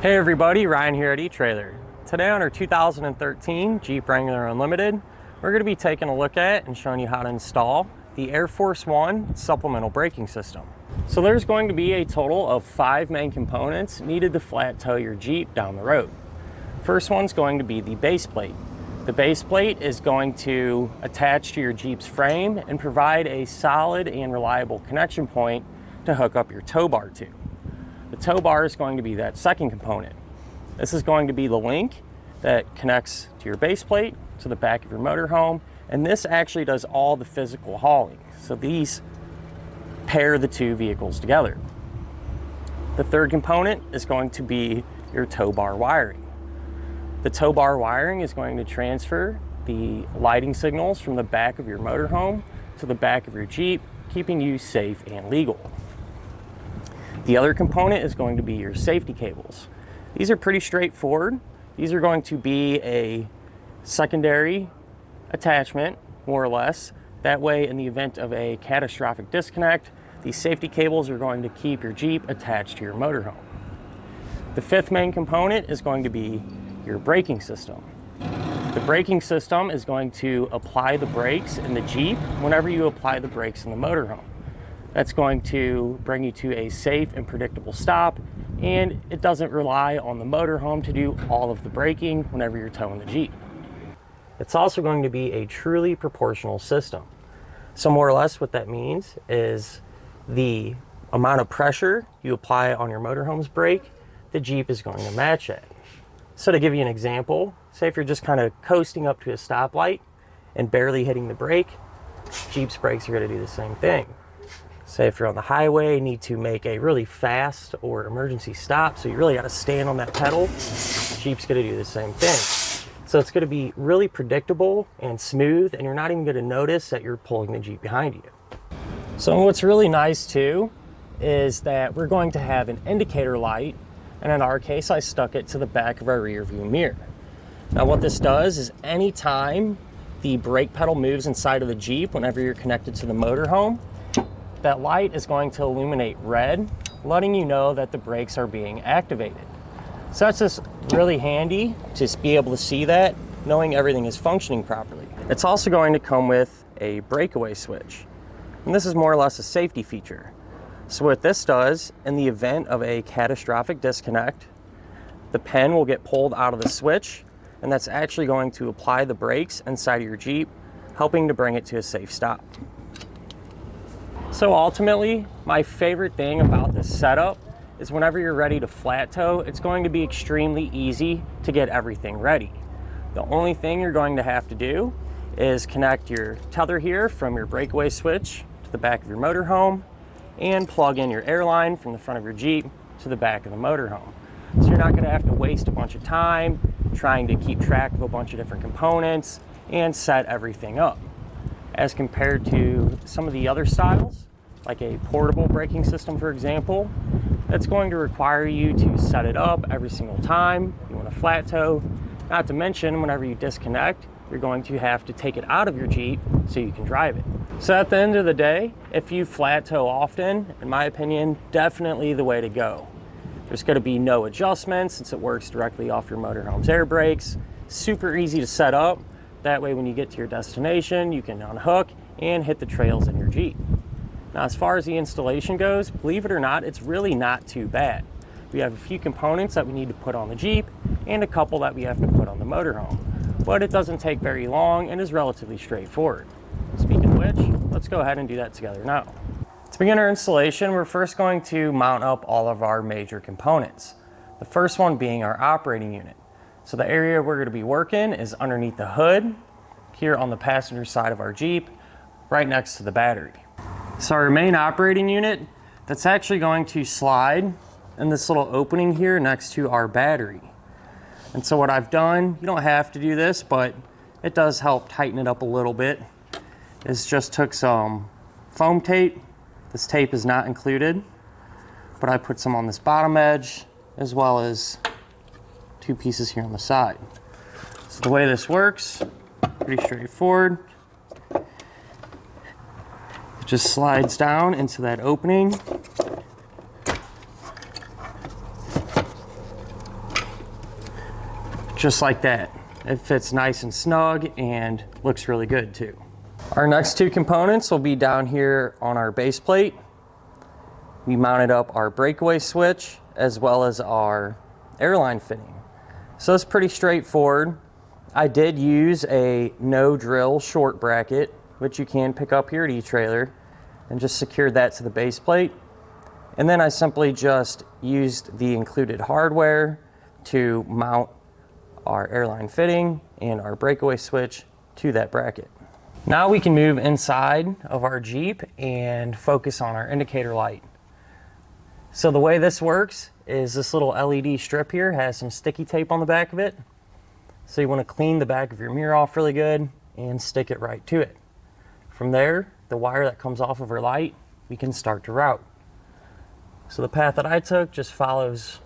Hey everybody, Ryan here at eTrailer. Today on our 2013 Jeep Wrangler Unlimited, we're going to be taking a look at and showing you how to install the Air Force One supplemental braking system. So there's going to be a total of 5 main components needed to flat tow your Jeep down the road. First one's going to be the base plate. The base plate is going to attach to your Jeep's frame and provide a solid and reliable connection point to hook up your tow bar to. The tow bar is going to be that second component. This is going to be the link that connects to your base plate to the back of your motorhome, and this actually does all the physical hauling. So these pair the two vehicles together. The third component is going to be your tow bar wiring. The tow bar wiring is going to transfer the lighting signals from the back of your motorhome to the back of your Jeep, keeping you safe and legal. The other component is going to be your safety cables. These are pretty straightforward. These are going to be a secondary attachment, more or less. That way, in the event of a catastrophic disconnect, these safety cables are going to keep your Jeep attached to your motorhome. The fifth main component is going to be your braking system. The braking system is going to apply the brakes in the Jeep whenever you apply the brakes in the motorhome. That's going to bring you to a safe and predictable stop, and it doesn't rely on the motorhome to do all of the braking whenever you're towing the Jeep. It's also going to be a truly proportional system. So more or less what that means is the amount of pressure you apply on your motorhome's brake, the Jeep is going to match it. So to give you an example, say if you're just kind of coasting up to a stoplight and barely hitting the brake, Jeep's brakes are going to do the same thing. Say if you're on the highway, need to make a really fast or emergency stop, so you really got to stand on that pedal, Jeep's going to do the same thing. So it's going to be really predictable and smooth, and you're not even going to notice that you're pulling the Jeep behind you. So what's really nice too is that we're going to have an indicator light, and in our case I stuck it to the back of our rear view mirror. Now what this does is anytime the brake pedal moves inside of the Jeep whenever you're connected to the motorhome, that light is going to illuminate red, letting you know that the brakes are being activated. So that's just really handy to just be able to see that, knowing everything is functioning properly. It's also going to come with a breakaway switch. And this is more or less a safety feature. So what this does, in the event of a catastrophic disconnect, the pin will get pulled out of the switch, and that's actually going to apply the brakes inside of your Jeep, helping to bring it to a safe stop. So ultimately, my favorite thing about this setup is whenever you're ready to flat tow, it's going to be extremely easy to get everything ready. The only thing you're going to have to do is connect your tether here from your breakaway switch to the back of your motorhome and plug in your air line from the front of your Jeep to the back of the motorhome. So you're not going to have to waste a bunch of time trying to keep track of a bunch of different components and set everything up. As compared to some of the other styles, like a portable braking system, for example, that's going to require you to set it up every single time you want to flat tow. Not to mention, whenever you disconnect, you're going to have to take it out of your Jeep so you can drive it. So at the end of the day, if you flat tow often, in my opinion, definitely the way to go. There's going to be no adjustments since it works directly off your motorhome's air brakes. Super easy to set up. That way when you get to your destination, you can unhook and hit the trails in your Jeep. Now as far as the installation goes, believe it or not, it's really not too bad. We have a few components that we need to put on the Jeep and a couple that we have to put on the motorhome. But it doesn't take very long and is relatively straightforward. Speaking of which, let's go ahead and do that together now. To begin our installation, we're first going to mount up all of our major components. The first one being our operating unit. So the area we're going to be working is underneath the hood, here on the passenger side of our Jeep, right next to the battery. So our main operating unit, that's actually going to slide in this little opening here next to our battery. And so what I've done, you don't have to do this, but it does help tighten it up a little bit, is just took some foam tape. This tape is not included, but I put some on this bottom edge, as well as 2 pieces here on the side. So the way this works, pretty straightforward. It just slides down into that opening. just like that. It fits nice and snug and looks really good too. Our next two components will be down here on our base plate. We mounted up our breakaway switch as well as our airline fitting. So it's pretty straightforward. I did use a no drill short bracket, which you can pick up here at eTrailer, and just secured that to the base plate. And then I simply just used the included hardware to mount our airline fitting and our breakaway switch to that bracket. Now we can move inside of our Jeep and focus on our indicator light. So the way this works is this little LED strip here has some sticky tape on the back of it. So you want to clean the back of your mirror off really good and stick it right to it. From there, the wire that comes off of our light, we can start to route. So the path that I took just follows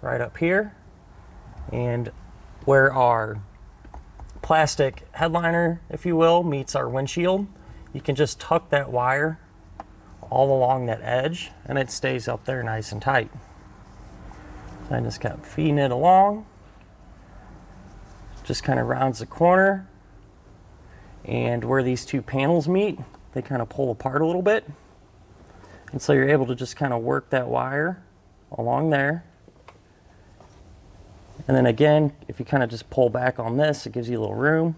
right up here, and where our plastic headliner, if you will, meets our windshield, you can just tuck that wire all along that edge and it stays up there nice and tight. So I just kept feeding it along. Just kind of rounds the corner, and where these two panels meet, they kind of pull apart a little bit. And so you're able to just kind of work that wire along there. And then again, if you kind of just pull back on this, it gives you a little room.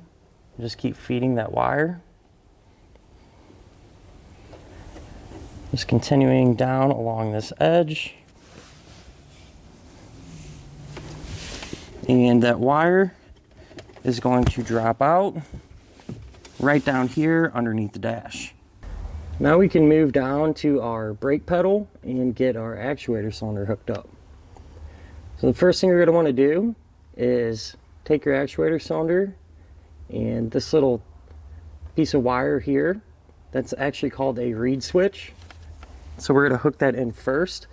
You just keep feeding that wire. Just continuing down along this edge. And that wire is going to drop out right down here underneath the dash. Now we can move down to our brake pedal and get our actuator cylinder hooked up. So the first thing you're going to want to do is take your actuator cylinder and this little piece of wire here, that's actually called a reed switch. So we're going to hook that in first,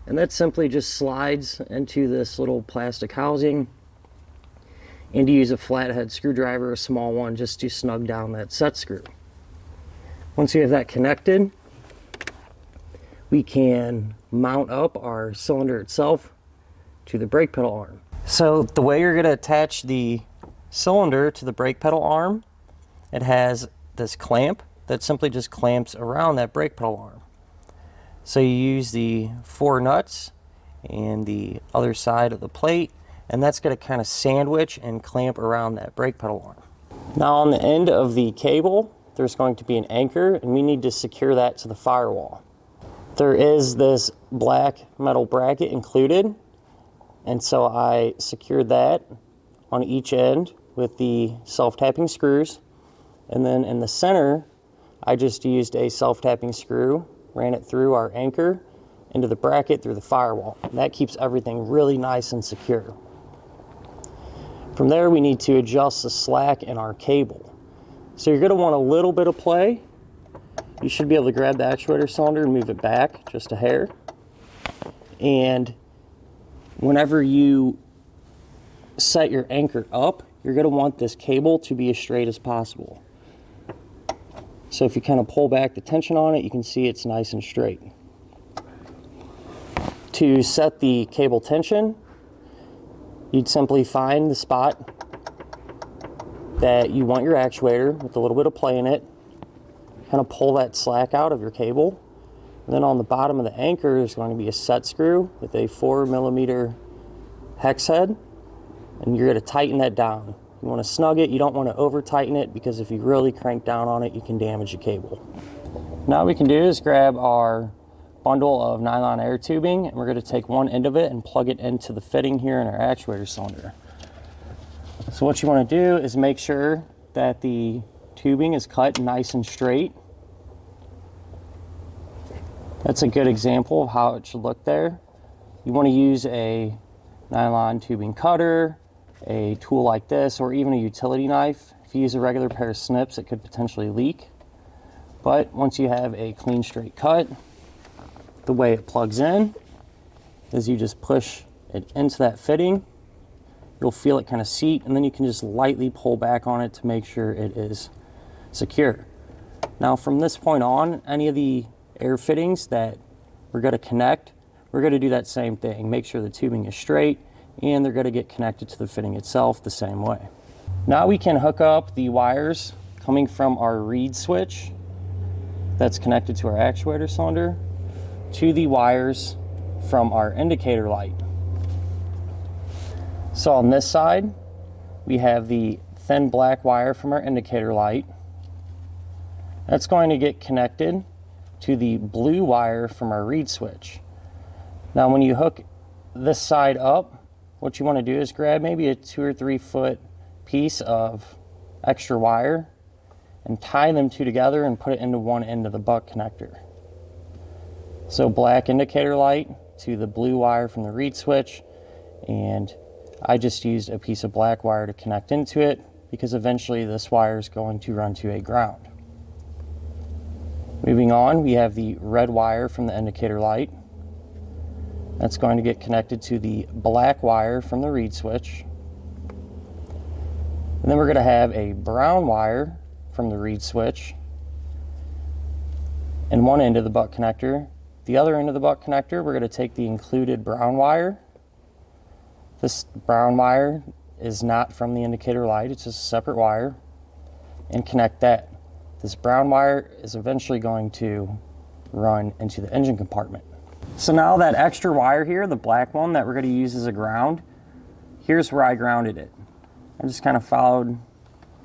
and that simply just slides into this little plastic housing, and you use a flathead screwdriver, a small one, just to snug down that set screw. Once you have that connected, we can mount up our cylinder itself to the brake pedal arm. So the way you're going to attach the cylinder to the brake pedal arm, it has this clamp that simply just clamps around that brake pedal arm. So you use the 4 nuts and the other side of the plate, and that's going to kind of sandwich and clamp around that brake pedal arm. Now on the end of the cable, there's going to be an anchor, and we need to secure that to the firewall. There is this black metal bracket included, and so I secured that on each end with the self-tapping screws, and then in the center I just used a self-tapping screw, ran it through our anchor into the bracket through the firewall. And that keeps everything really nice and secure. From there we need to adjust the slack in our cable. So you're going to want a little bit of play. You should be able to grab the actuator cylinder and move it back just a hair. And whenever you set your anchor up, you're going to want this cable to be as straight as possible. So if you kind of pull back the tension on it, you can see it's nice and straight. To set the cable tension, you'd simply find the spot that you want your actuator with a little bit of play in it, kind of pull that slack out of your cable, and then on the bottom of the anchor is going to be a set screw with a 4mm hex head, and you're going to tighten that down. You want to snug it, you don't want to over tighten it, because if you really crank down on it, you can damage the cable. Now what we can do is grab our bundle of nylon air tubing, and we're going to take one end of it and plug it into the fitting here in our actuator cylinder. So what you want to do is make sure that the tubing is cut nice and straight. That's a good example of how it should look there. You want to use a nylon tubing cutter, a tool like this, or even a utility knife. If you use a regular pair of snips, it could potentially leak. But once you have a clean straight cut, the way it plugs in is you just push it into that fitting. You'll feel it kind of seat, and then you can just lightly pull back on it to make sure it is secure. Now from this point on, any of the air fittings that we're going to connect, we're going to do that same thing. Make sure the tubing is straight and they're going to get connected to the fitting itself the same way. Now we can hook up the wires coming from our reed switch that's connected to our actuator cylinder to the wires from our indicator light. So on this side, we have the thin black wire from our indicator light. That's going to get connected to the blue wire from our reed switch. Now when you hook this side up, what you want to do is grab maybe a 2 or 3 foot piece of extra wire and tie them two together and put it into one end of the buck connector. So black indicator light to the blue wire from the reed switch, and I just used a piece of black wire to connect into it because eventually this wire is going to run to a ground. Moving on, we have the red wire from the indicator light. That's going to get connected to the black wire from the reed switch. And then we're going to have a brown wire from the reed switch and one end of the buck connector. The other end of the buck connector, we're going to take the included brown wire. This brown wire is not from the indicator light, it's just a separate wire, and connect that. This brown wire is eventually going to run into the engine compartment. So now that extra wire here, the black one that we're going to use as a ground, here's where I grounded it. I just kind of followed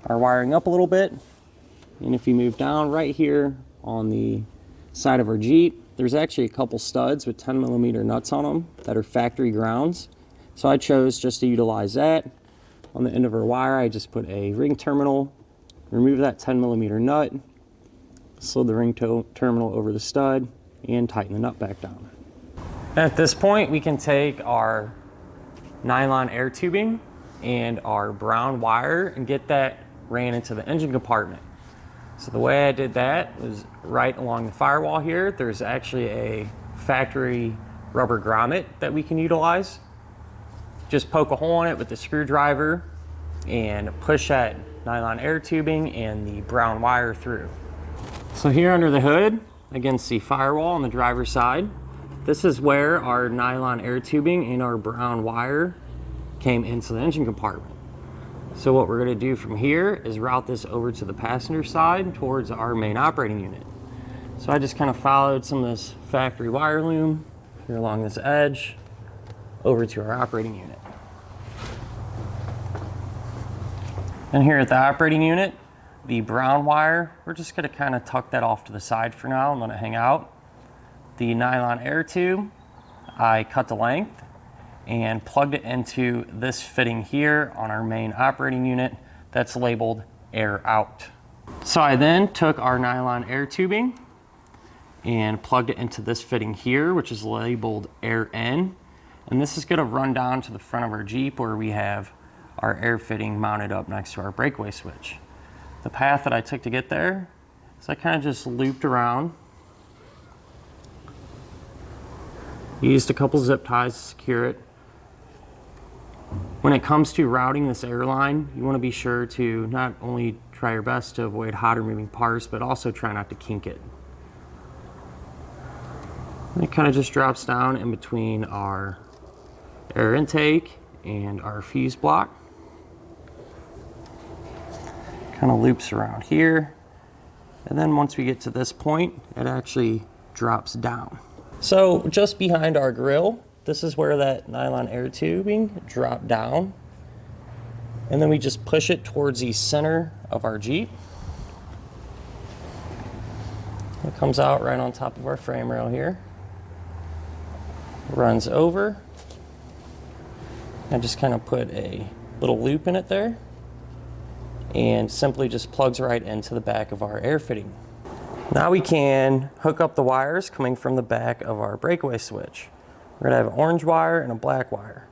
our wiring up a little bit, and if you move down right here on the side of our Jeep, there's actually a couple studs with 10mm nuts on them that are factory grounds. So I chose just to utilize that. On the end of our wire, I just put a ring terminal, remove that 10mm nut, slid the ring terminal over the stud, and tighten the nut back down. At this point, we can take our nylon air tubing and our brown wire and get that ran into the engine compartment. So the way I did that was right along the firewall here. There's actually a factory rubber grommet that we can utilize. Just poke a hole in it with the screwdriver and push that nylon air tubing and the brown wire through. So here under the hood, against the firewall on the driver's side, this is where our nylon air tubing and our brown wire came into the engine compartment. So what we're going to do from here is route this over to the passenger side towards our main operating unit. So I just kind of followed some of this factory wire loom here along this edge over to our operating unit. And here at the operating unit, the brown wire, we're just going to kind of tuck that off to the side for now and let it hang out. The nylon air tube, I cut the length and plugged it into this fitting here on our main operating unit that's labeled air out. So I then took our nylon air tubing and plugged it into this fitting here, which is labeled air in. And this is going to run down to the front of our Jeep where we have our air fitting mounted up next to our breakaway switch. The path that I took to get there is I kind of just looped around, used a couple zip ties to secure it. When it comes to routing this airline, you want to be sure to not only try your best to avoid hot or moving parts, but also try not to kink it. And it kind of just drops down in between our air intake and our fuse block. Kind of loops around here. And then once we get to this point, it actually drops down. So just behind our grill, this is where that nylon air tubing dropped down. And then we just push it towards the center of our Jeep. It comes out right on top of our frame rail here. Runs over. I just kind of put a little loop in it there and simply just plugs right into the back of our air fitting. Now we can hook up the wires coming from the back of our breakaway switch. We're gonna have an orange wire and a black wire.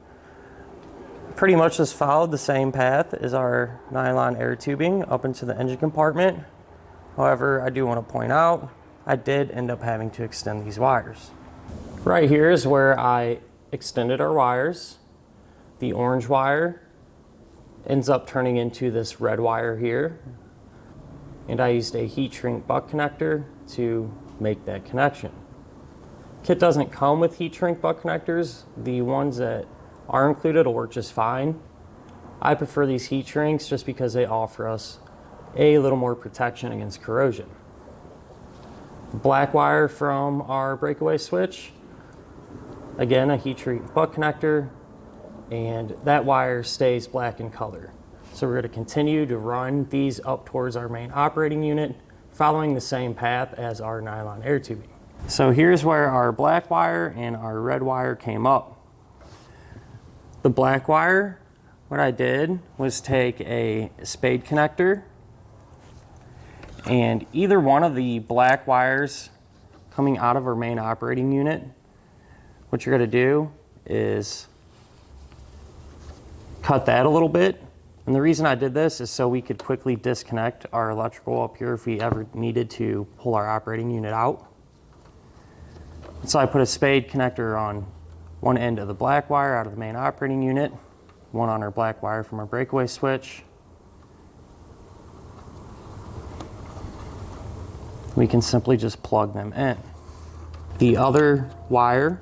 Pretty much just followed the same path as our nylon air tubing up into the engine compartment. However, I do want to point out, I did end up having to extend these wires. Right here is where I extended our wires. The orange wire ends up turning into this red wire here. And I used a heat shrink buck connector to make that connection. Kit doesn't come with heat shrink buck connectors. The ones that are included will work just fine. I prefer these heat shrinks just because they offer us a little more protection against corrosion. The black wire from our breakaway switch, again, a heat shrink butt connector, and that wire stays black in color. So we're going to continue to run these up towards our main operating unit, following the same path as our nylon air tubing. So here's where our black wire and our red wire came up. The black wire, what I did was take a spade connector, and either one of the black wires coming out of our main operating unit, what you're going to do is cut that a little bit. And the reason I did this is so we could quickly disconnect our electrical up here if we ever needed to pull our operating unit out. So I put a spade connector on one end of the black wire out of the main operating unit, one on our black wire from our breakaway switch. We can simply just plug them in. The other wire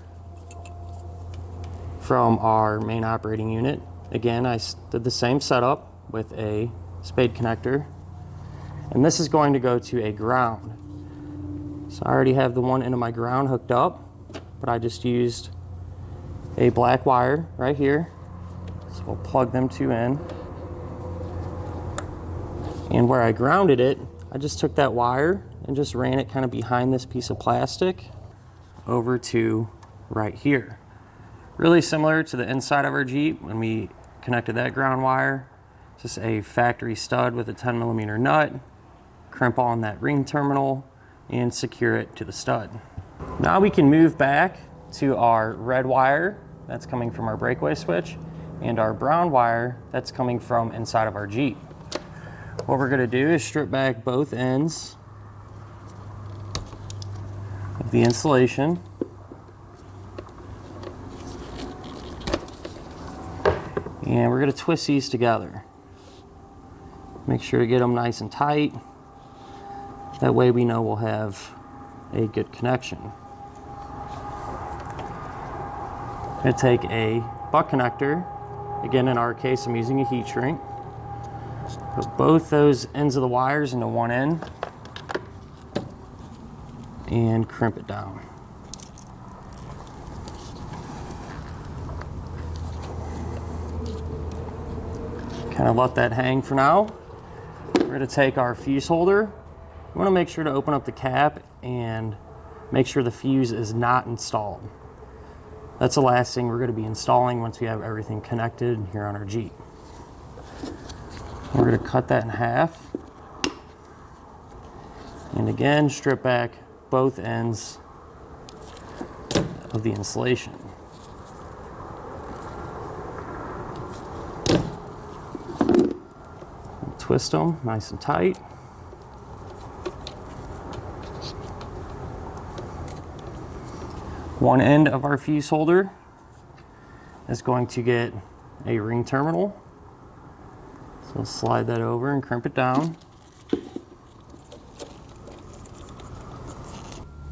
from our main operating unit, again, I did the same setup with a spade connector, and this is going to go to a ground. So I already have the one end of my ground hooked up, but I just used a black wire right here. So we'll plug them two in. And where I grounded it, I just took that wire and just ran it kind of behind this piece of plastic over to right here. Really similar to the inside of our Jeep when we connected that ground wire. Just a factory stud with a 10mm nut, crimp on that ring terminal, and secure it to the stud. Now we can move back to our red wire that's coming from our breakaway switch and our brown wire that's coming from inside of our Jeep. What we're going to do is strip back both ends of the insulation. And we're going to twist these together. Make sure to get them nice and tight. That way we know we'll have a good connection. I'm going to take a butt connector. Again, in our case, I'm using a heat shrink. Put both those ends of the wires into one end and crimp it down. Kind of let that hang for now. We're going to take our fuse holder. We want to make sure to open up the cap and make sure the fuse is not installed. That's the last thing we're going to be installing once we have everything connected here on our Jeep. We're going to cut that in half. And again, strip back both ends of the insulation. Twist them nice and tight. One end of our fuse holder is going to get a ring terminal. So slide that over and crimp it down.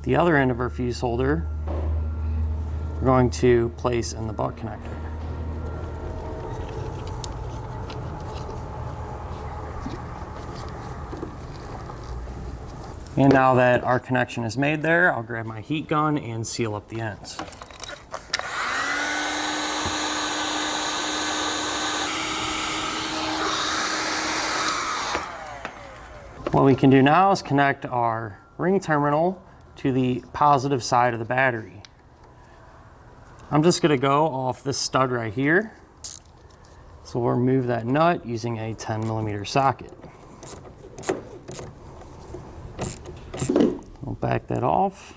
The other end of our fuse holder, we're going to place in the butt connector. And now that our connection is made there, I'll grab my heat gun and seal up the ends. What we can do now is connect our ring terminal to the positive side of the battery. I'm just going to go off this stud right here. So we'll remove that nut using a 10mm socket. We'll back that off.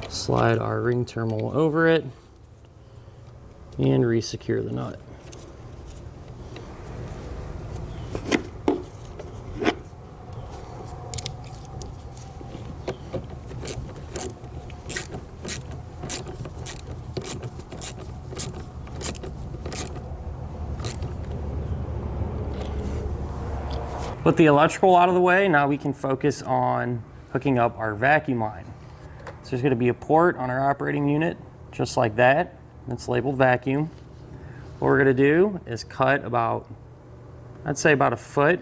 Slide our ring terminal over it and re-secure the nut. With the electrical out of the way, now we can focus on hooking up our vacuum line. So there's going to be a port on our operating unit, just like that. It's labeled vacuum. What we're going to do is cut about, I'd say about a foot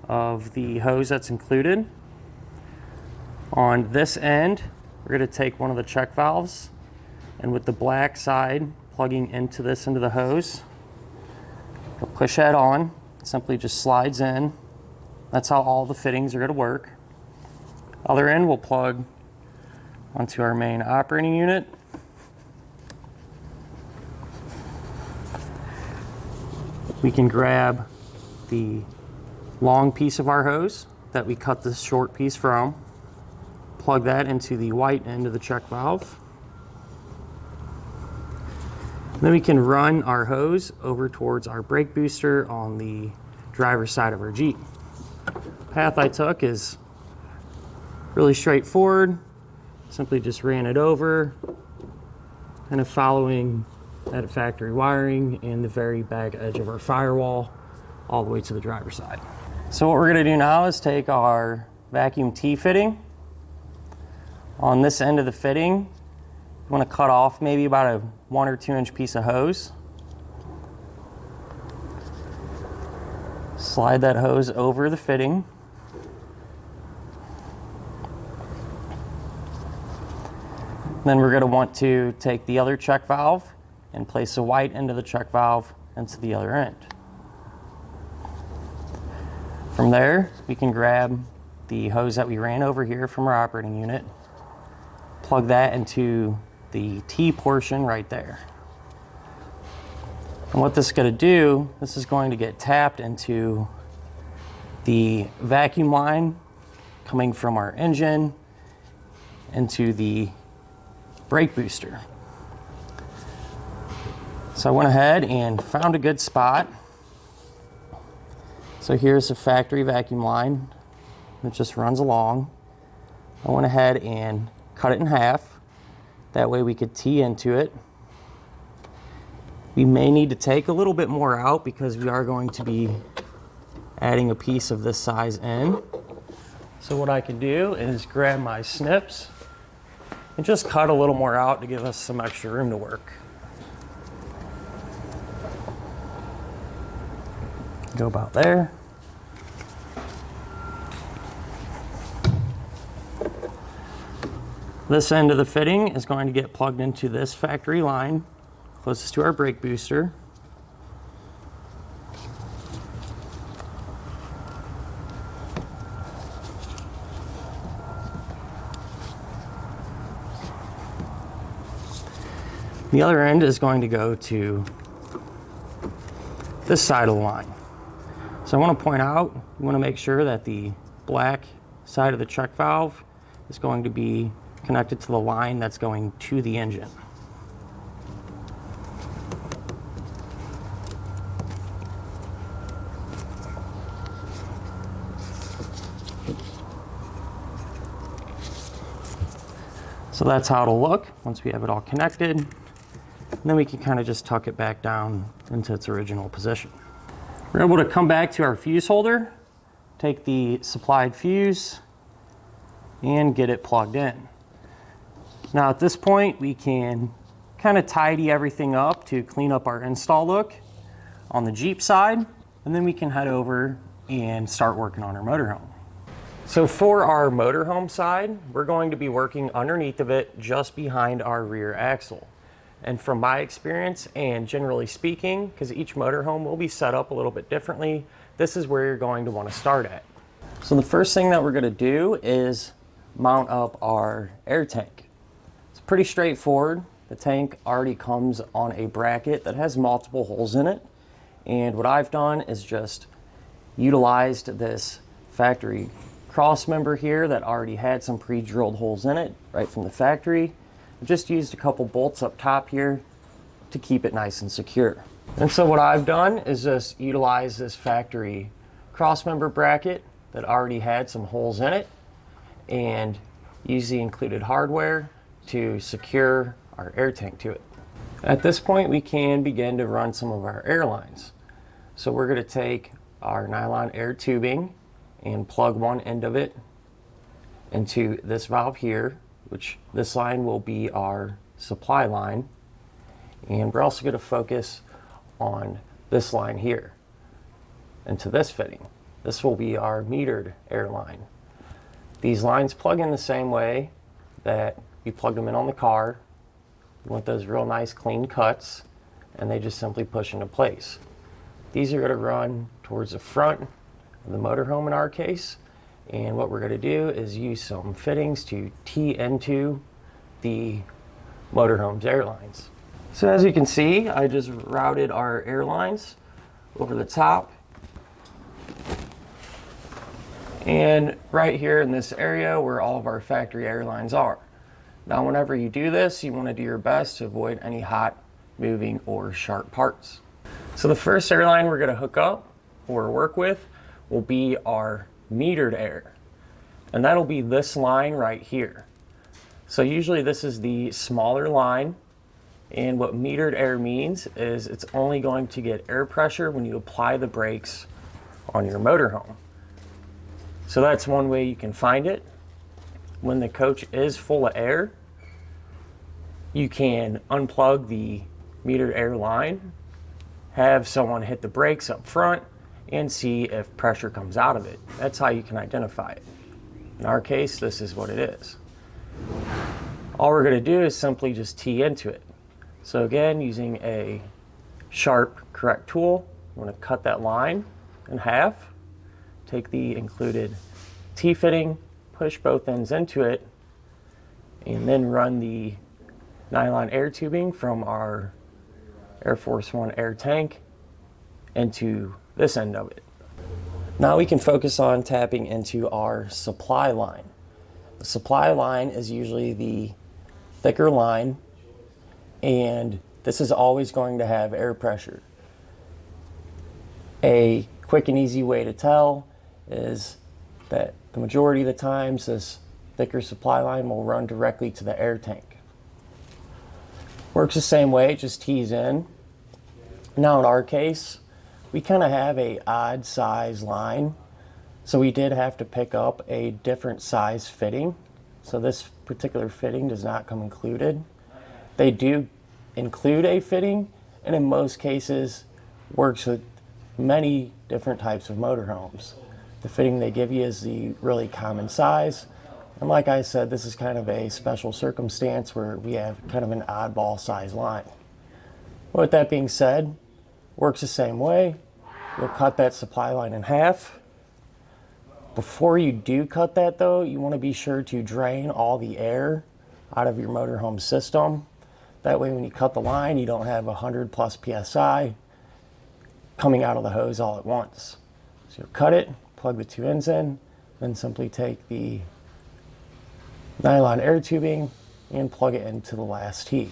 of the hose that's included. On this end, we're going to take one of the check valves, and with the black side plugging into this into the hose, we'll push that on. It simply just slides in. That's how all the fittings are going to work. Other end we'll plug onto our main operating unit. We can grab the long piece of our hose that we cut this short piece from, plug that into the white end of the check valve. Then we can run our hose over towards our brake booster on the driver's side of our Jeep. Path I took is really straightforward. Simply just ran it over, kind of following that factory wiring and the very back edge of our firewall all the way to the driver's side. So what we're going to do now is take our vacuum T-fitting. On this end of the fitting, you want to cut off maybe about a 1 or 2 inch piece of hose. Slide that hose over the fitting. Then we're going to want to take the other check valve and place the white end of the check valve into the other end. From there, we can grab the hose that we ran over here from our operating unit, plug that into the T portion right there. And what this is going to do, this is going to get tapped into the vacuum line coming from our engine into the brake booster. So I went ahead and found a good spot. So here's the factory vacuum line. It just runs along. I went ahead and cut it in half. That way we could tee into it. We may need to take a little bit more out because we are going to be adding a piece of this size in. So what I can do is grab my snips and just cut a little more out to give us some extra room to work. Go about there. This end of the fitting is going to get plugged into this factory line closest to our brake booster. The other end is going to go to this side of the line. So I want to point out, you want to make sure that the black side of the check valve is going to be connected to the line that's going to the engine. So that's how it'll look once we have it all connected. And then we can kind of just tuck it back down into its original position. We're able to come back to our fuse holder, take the supplied fuse, and get it plugged in. Now at this point, we can kind of tidy everything up to clean up our install look on the Jeep side, and then we can head over and start working on our motorhome. So for our motorhome side, we're going to be working underneath of it just behind our rear axle. And from my experience and generally speaking, because each motorhome will be set up a little bit differently, this is where you're going to want to start at. So the first thing that we're going to do is mount up our air tank. It's pretty straightforward. The tank already comes on a bracket that has multiple holes in it. And what I've done is just utilized this factory cross member here that already had some pre-drilled holes in it right from the factory. I just used a couple bolts up top here to keep it nice and secure. And so what I've done is just utilize this factory cross member bracket that already had some holes in it and use the included hardware to secure our air tank to it. At this point, we can begin to run some of our air lines. So we're going to take our Nylon Air Tubing and plug one end of it into this valve here, which this line will be our supply line. And we're also going to focus on this line here into this fitting. This will be our metered air line. These lines plug in the same way that you plugged them in on the car. You want those real nice clean cuts, and they just simply push into place. These are going to run towards the front of the motorhome in our case, and what we're going to do is use some fittings to tee into the motorhome's air lines. So as you can see, I just routed our air lines over the top, and right here in this area where all of our factory air lines are. Now whenever you do this, you want to do your best to avoid any hot, moving, or sharp parts. So the first air line we're going to hook up or work with will be our metered air, and that'll be this line right here. So usually this is the smaller line, and what metered air means is it's only going to get air pressure when you apply the brakes on your motorhome. So that's one way you can find it. When the coach is full of air, you can unplug the metered air line, have someone hit the brakes up front, and see if pressure comes out of it. That's how you can identify it. In our case, this is what it is. All we're going to do is simply just tee into it. So again, using a sharp, correct tool, you want to cut that line in half, take the included T-fitting, push both ends into it, and then run the nylon air tubing from our Air Force One air tank into this end of it. Now we can focus on tapping into our supply line. The supply line is usually the thicker line, and this is always going to have air pressure. A quick and easy way to tell is that the majority of the times this thicker supply line will run directly to the air tank. Works the same way, it just tees in. Now in our case, we kind of have a odd size line, so we did have to pick up a different size fitting. So this particular fitting does not come included. They do include a fitting, and in most cases works with many different types of motorhomes. The fitting they give you is the really common size, and like I said, this is kind of a special circumstance where we have kind of an oddball size line. With that being said, works the same way. You'll cut that supply line in half. Before you do cut that though, you want to be sure to drain all the air out of your motorhome system. That way when you cut the line, you don't have 100 plus PSI coming out of the hose all at once. So you'll cut it, plug the two ends in, then simply take the nylon air tubing and plug it into the last tee.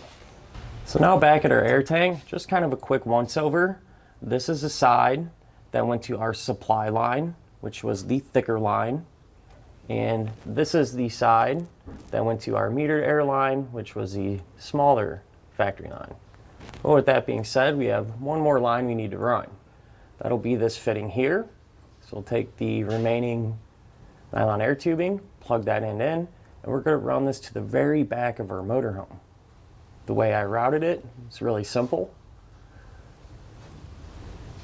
So now back at our air tank, just kind of a quick once over. This is the side that went to our supply line, which was the thicker line. And this is the side that went to our metered air line, which was the smaller factory line. Well, with that being said, we have one more line we need to run. That'll be this fitting here. So we'll take the remaining nylon air tubing, plug that end in, and we're going to run this to the very back of our motorhome. The way I routed it, it's really simple.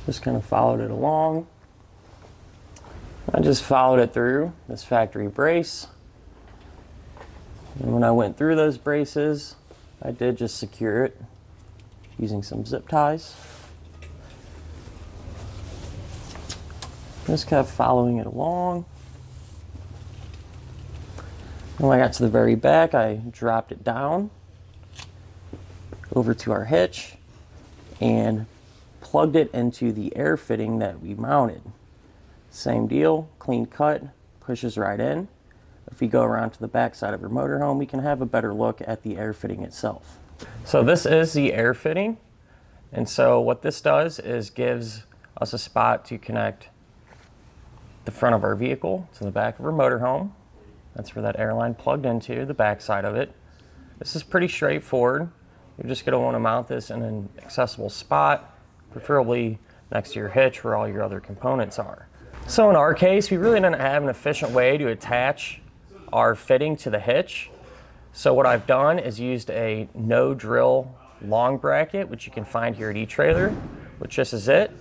Just kind of followed it along. I just followed it through this factory brace. And when I went through those braces, I did just secure it using some zip ties. Just kept following it along. And when I got to the very back, I dropped it down over to our hitch and plugged it into the air fitting that we mounted. Same deal, clean cut, pushes right in. If we go around to the back side of our motorhome, we can have a better look at the air fitting itself. So this is the air fitting. And so what this does is gives us a spot to connect the front of our vehicle to the back of our motorhome. That's where that air line plugged into, the back side of it. This is pretty straightforward. You're just gonna wanna mount this in an accessible spot, preferably next to your hitch where all your other components are. So in our case, we really didn't have an efficient way to attach our fitting to the hitch. So what I've done is used a no drill long bracket, which you can find here at eTrailer, which this is it.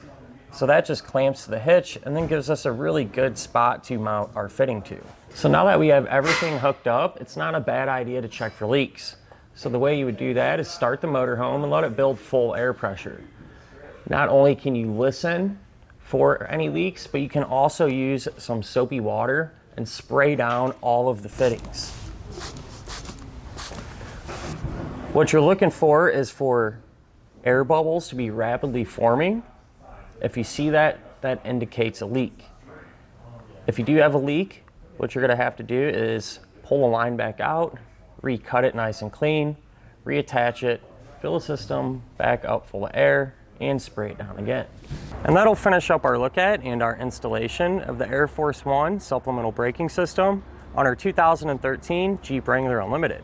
So that just clamps to the hitch and then gives us a really good spot to mount our fitting to. So now that we have everything hooked up, it's not a bad idea to check for leaks. So the way you would do that is start the motorhome and let it build full air pressure. Not only can you listen for any leaks, but you can also use some soapy water and spray down all of the fittings. What you're looking for is for air bubbles to be rapidly forming. If you see that, that indicates a leak. If you do have a leak, what you're gonna have to do is pull the line back out, recut it nice and clean, reattach it, fill the system back up full of air, and spray it down again. And that'll finish up our look at and our installation of the Air Force One supplemental braking system on our 2013 Jeep Wrangler Unlimited.